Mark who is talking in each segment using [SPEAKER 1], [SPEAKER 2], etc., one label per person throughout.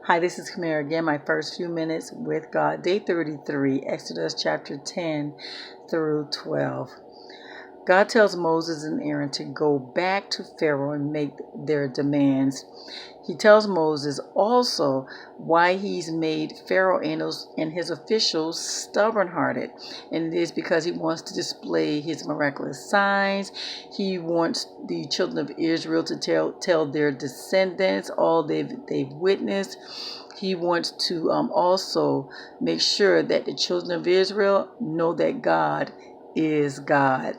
[SPEAKER 1] Hi, this is Kamera again. My first few minutes with God, day 33, Exodus chapter 10 through 12. God tells Moses and Aaron to go back to Pharaoh and make their demands. He tells Moses also why he's made Pharaoh and his officials stubborn-hearted. And it is because he wants to display his miraculous signs. He wants the children of Israel to tell their descendants all they've witnessed. He wants to also make sure that the children of Israel know that God is God.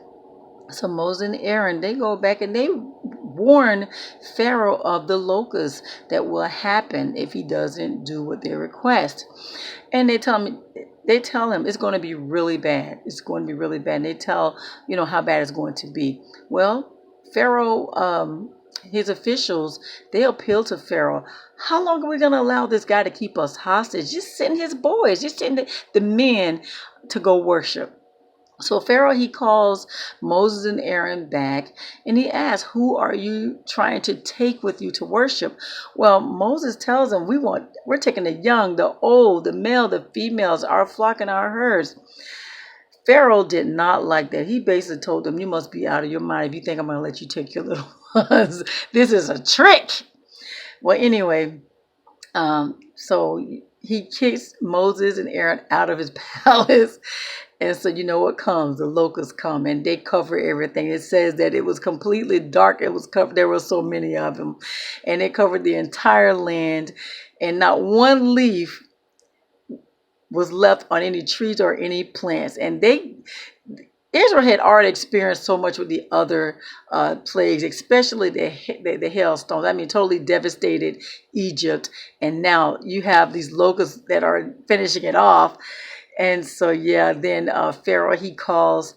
[SPEAKER 1] So Moses and Aaron, they go back and they warn Pharaoh of the locusts that will happen if he doesn't do what they request. And they tell him it's going to be really bad. It's going to be really bad. And they tell, how bad it's going to be. Well, Pharaoh, his officials, they appeal to Pharaoh. How long are we going to allow this guy to keep us hostage? Just send his boys, just send the men to go worship. So Pharaoh, he calls Moses and Aaron back and he asks, who are you trying to take with you to worship? Well, Moses tells them, we're taking the young, the old, the male, the females, our flock and our herds. Pharaoh did not like that. He basically told them, you must be out of your mind if you think I'm going to let you take your little ones. This is a trick. Well, anyway, so he kicks Moses and Aaron out of his palace. And so you know what comes? The locusts come and they cover everything. It says that it was completely dark. It was covered. There were so many of them. And it covered the entire land. And not one leaf was left on any trees or any plants. And Israel had already experienced so much with the other plagues, especially the hailstones. I mean, totally devastated Egypt. And now you have these locusts that are finishing it off. And so, then Pharaoh, he calls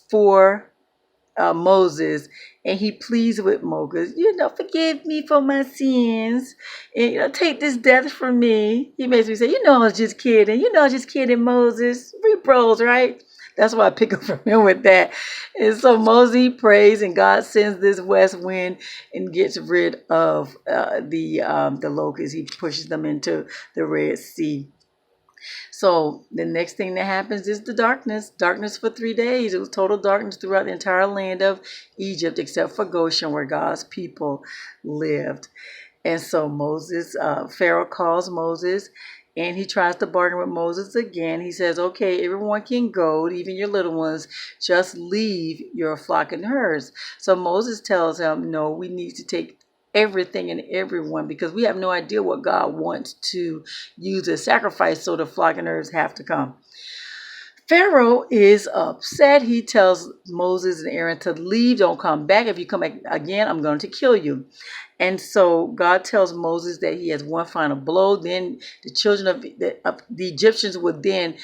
[SPEAKER 1] for Moses and he pleads with Moses, forgive me for my sins and, take this death from me. He makes me say, I was just kidding. I was just kidding, Moses. We bros, right? That's why I pick up from him with that. And so Moses, he prays and God sends this west wind and gets rid of the locusts. He pushes them into the Red Sea. So the next thing that happens is the darkness for 3 days. It was total darkness throughout the entire land of Egypt, except for Goshen, where God's people lived. And so Pharaoh calls Moses, and he tries to bargain with Moses again. He says, okay, everyone can go, even your little ones, just leave your flock and herds. So Moses tells him, no, we need to take everything and everyone, because we have no idea what God wants to use as sacrifice, so the flock and herds have to come. Pharaoh is upset. He tells Moses and Aaron to leave, don't come back. If you come back again, I'm going to kill you. And so God tells Moses that he has one final blow. Then the children of the Egyptians would then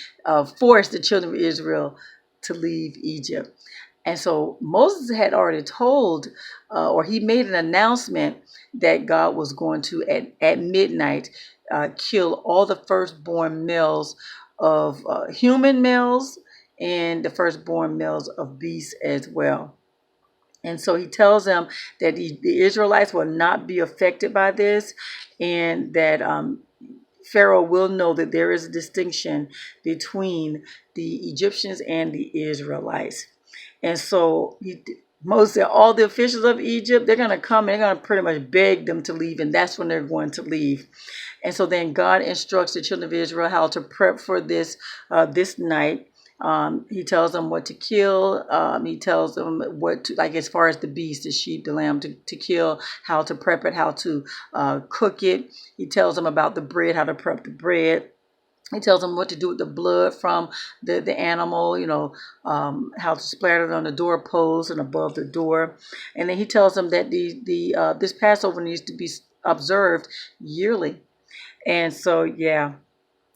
[SPEAKER 1] force the children of Israel to leave Egypt. And so Moses had already told, or he made an announcement that God was going to, at midnight, kill all the firstborn males of human males and the firstborn males of beasts as well. And so he tells them that the Israelites will not be affected by this, and that Pharaoh will know that there is a distinction between the Egyptians and the Israelites. And so Moses said, all the officials of Egypt, they're going to come and they're going to pretty much beg them to leave. And that's when they're going to leave. And so then God instructs the children of Israel how to prep for this night. He tells them what to kill. He tells them what to, like, as far as the beast, the sheep, the lamb, to kill, how to prep it, how to cook it. He tells them about the bread, how to prep the bread. He tells them what to do with the blood from the animal, how to splatter it on the doorpost and above the door. And then he tells them that this Passover needs to be observed yearly. And so,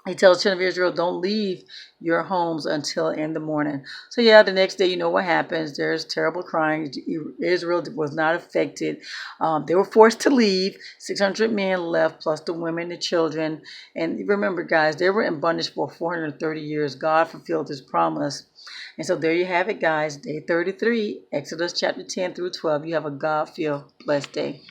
[SPEAKER 1] he tells children of Israel, don't leave your homes until in the morning. So the next day, you know what happens. There's terrible crying. Israel was not affected. They were forced to leave. 600 men left, plus the women, the children. And remember, guys, they were in bondage for 430 years. God fulfilled his promise. And so there you have it, guys. Day 33, Exodus chapter 10 through 12. You have a God-filled, blessed day.